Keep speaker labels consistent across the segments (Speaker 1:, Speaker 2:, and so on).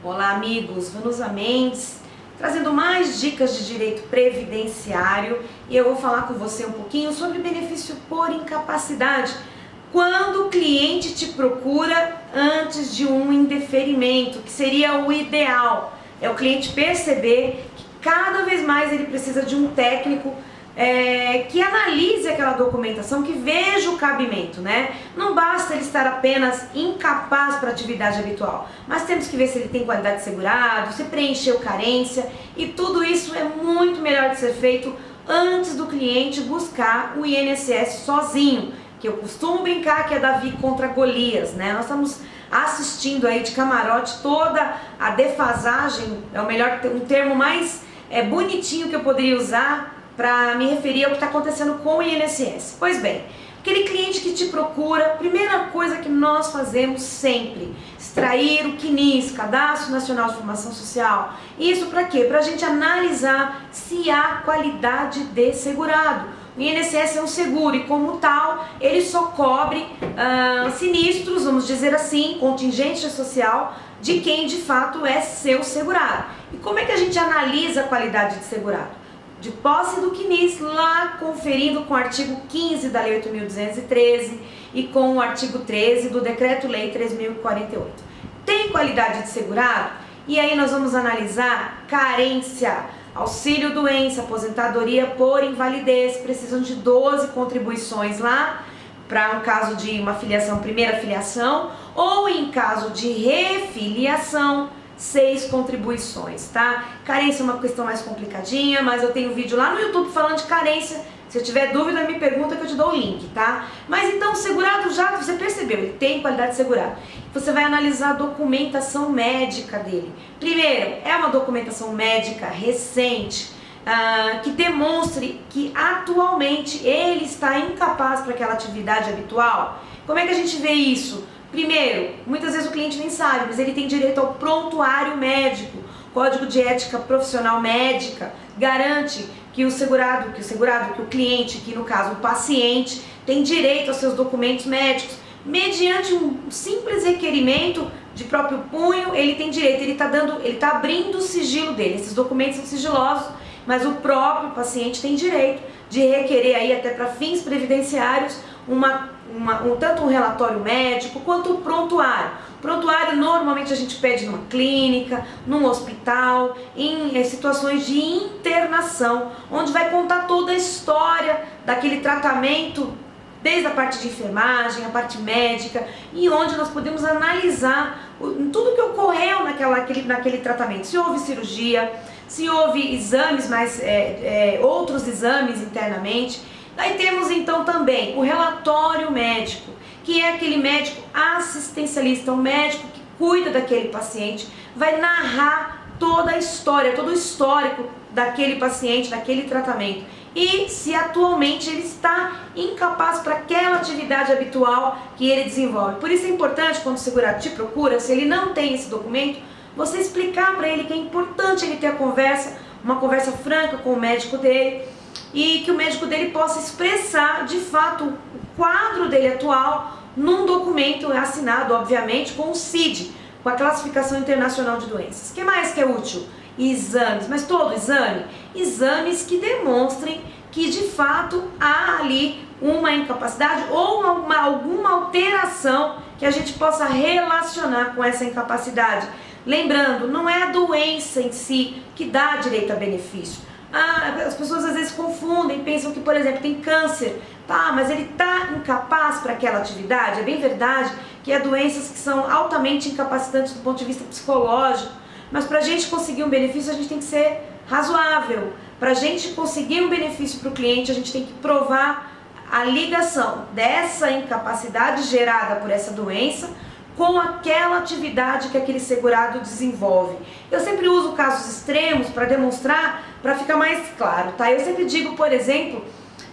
Speaker 1: Olá amigos, Vanusa Mendes, trazendo mais dicas de direito previdenciário e eu vou falar com você um pouquinho sobre benefício por incapacidade quando o cliente te procura antes de um indeferimento, que seria o ideal. É o cliente perceber que cada vez mais ele precisa de um técnico que analise aquela documentação, que veja o cabimento, né? Não basta ele estar apenas incapaz para a atividade habitual, mas temos que ver se ele tem qualidade de segurado, se preencheu carência, e tudo isso é muito melhor de ser feito antes do cliente buscar o INSS sozinho, que eu costumo brincar que é Davi contra Golias, né? Nós estamos assistindo aí de camarote toda a defasagem, é o melhor, um termo mais bonitinho que eu poderia usar para me referir ao que está acontecendo com o INSS. Pois bem, aquele cliente que te procura, primeira coisa que nós fazemos sempre, extrair o CNIS, Cadastro Nacional de Informação Social. Isso para quê? Para a gente analisar se há qualidade de segurado. O INSS é um seguro e, como tal, ele só cobre sinistros, vamos dizer assim, contingência social de quem de fato é seu segurado. E como é que a gente analisa a qualidade de segurado? De posse do CNIS, lá conferindo com o artigo 15 da Lei 8.213 e com o artigo 13 do Decreto-Lei 3.048. Tem qualidade de segurado? E aí nós vamos analisar carência, auxílio-doença, aposentadoria por invalidez, precisam de 12 contribuições lá, para um caso de uma filiação, primeira filiação, ou em caso de refiliação, 6 contribuições, tá? Carência é uma questão mais complicadinha, mas eu tenho um vídeo lá no YouTube falando de carência. Se eu tiver dúvida, me pergunta que eu te dou o link, tá? Mas então, o segurado já, você percebeu, ele tem qualidade de segurado. Você vai analisar a documentação médica dele. Primeiro, é uma documentação médica recente, que demonstre que atualmente ele está incapaz para aquela atividade habitual. Como é que a gente vê isso? Primeiro, muitas vezes o cliente nem sabe, mas ele tem direito ao prontuário médico. Código de Ética Profissional Médica garante que o cliente, que no caso o paciente, tem direito aos seus documentos médicos. Mediante um simples requerimento de próprio punho, ele tem direito, ele está abrindo o sigilo dele. Esses documentos são sigilosos, mas o próprio paciente tem direito de requerer aí até para fins previdenciários tanto um relatório médico quanto o prontuário. Prontuário normalmente a gente pede numa clínica, num hospital, em situações de internação, onde vai contar toda a história daquele tratamento, desde a parte de enfermagem, a parte médica, e onde nós podemos analisar tudo que ocorreu naquele tratamento. Se houve cirurgia, se houve exames, outros exames internamente. Daí temos então também o relatório médico, que é aquele médico assistencialista, um médico que cuida daquele paciente, vai narrar toda a história, todo o histórico daquele paciente, daquele tratamento. E se atualmente ele está incapaz para aquela atividade habitual que ele desenvolve. Por isso é importante, quando o segurado te procura, se ele não tem esse documento, você explicar para ele que é importante ele ter uma conversa franca com o médico dele, e que o médico dele possa expressar de fato o quadro dele atual num documento assinado, obviamente, com o CID, com a Classificação Internacional de Doenças. O que mais que é útil? Exames, mas todo exame? Exames que demonstrem que de fato há ali uma incapacidade ou alguma alteração que a gente possa relacionar com essa incapacidade. Lembrando, não é a doença em si que dá direito a benefício. As pessoas às vezes confundem, pensam que, por exemplo, tem câncer, tá, mas ele está incapaz para aquela atividade. É bem verdade que há doenças que são altamente incapacitantes do ponto de vista psicológico, mas para a gente conseguir um benefício a gente tem que ser razoável. Para a gente conseguir um benefício para o cliente, a gente tem que provar a ligação dessa incapacidade gerada por essa doença com aquela atividade que aquele segurado desenvolve. Eu sempre uso casos extremos para demonstrar, para ficar mais claro, tá? Eu sempre digo, por exemplo,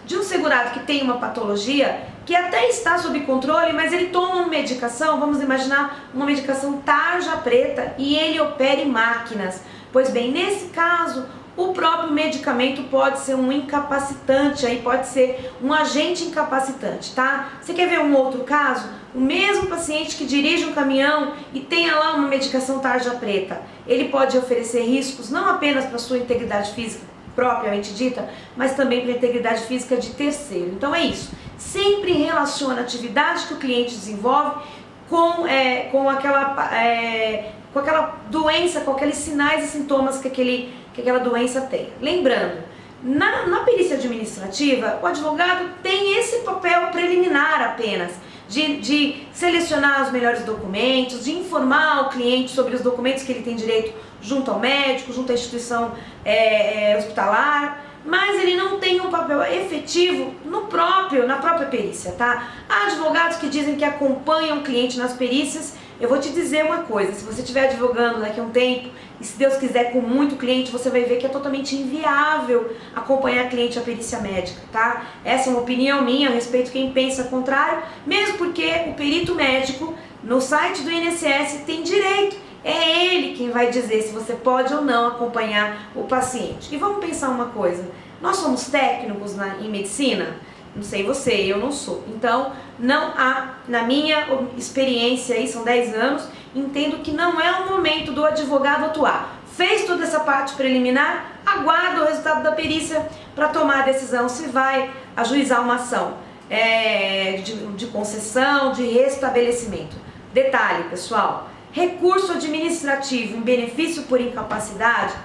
Speaker 1: de um segurado que tem uma patologia que até está sob controle, mas ele toma uma medicação, vamos imaginar uma medicação tarja preta, e ele opera em máquinas. Pois bem, nesse caso, o próprio medicamento pode ser um incapacitante, aí pode ser um agente incapacitante, tá? Você quer ver um outro caso? O mesmo paciente que dirige um caminhão e tenha lá uma medicação tarja preta, ele pode oferecer riscos não apenas para a sua integridade física propriamente dita, mas também para a integridade física de terceiro. Então é isso, sempre relaciona a atividade que o cliente desenvolve com aquela doença, com aqueles sinais e sintomas que aquela doença tem. Lembrando, na perícia administrativa, o advogado tem esse papel preliminar apenas, de selecionar os melhores documentos, de informar o cliente sobre os documentos que ele tem direito junto ao médico, junto à instituição hospitalar, mas ele não tem um papel efetivo na própria perícia, tá? Há advogados que dizem que acompanham o cliente nas perícias. Eu vou te dizer uma coisa, se você estiver advogando daqui a um tempo, e se Deus quiser com muito cliente, você vai ver que é totalmente inviável acompanhar cliente à perícia médica, tá? Essa é uma opinião minha, eu respeito quem pensa contrário, mesmo porque o perito médico, no site do INSS, tem direito, é ele quem vai dizer se você pode ou não acompanhar o paciente. E vamos pensar uma coisa, nós somos técnicos em medicina? Não sei você, eu não sou. Então, não há, na minha experiência aí, são 10 anos, entendo que não é o momento do advogado atuar. Fez toda essa parte preliminar, aguarda o resultado da perícia para tomar a decisão se vai ajuizar uma ação de concessão, de restabelecimento. Detalhe, pessoal, recurso administrativo em benefício por incapacidade,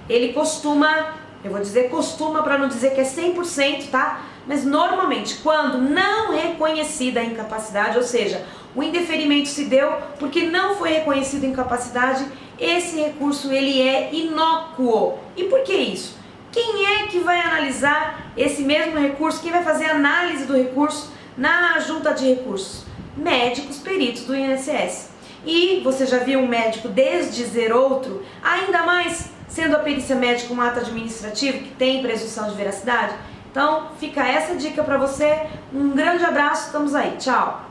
Speaker 1: ele costuma, eu vou dizer costuma para não dizer que é 100%, tá? Mas normalmente, quando não reconhecida a incapacidade, ou seja, o indeferimento se deu porque não foi reconhecida a incapacidade, esse recurso ele é inócuo. E por que isso? Quem é que vai analisar esse mesmo recurso? Quem vai fazer a análise do recurso na junta de recursos? Médicos peritos do INSS. E você já viu um médico desdizer outro, ainda mais sendo a perícia médica um ato administrativo que tem presunção de veracidade? Então, fica essa dica para você. Um grande abraço, estamos aí. Tchau!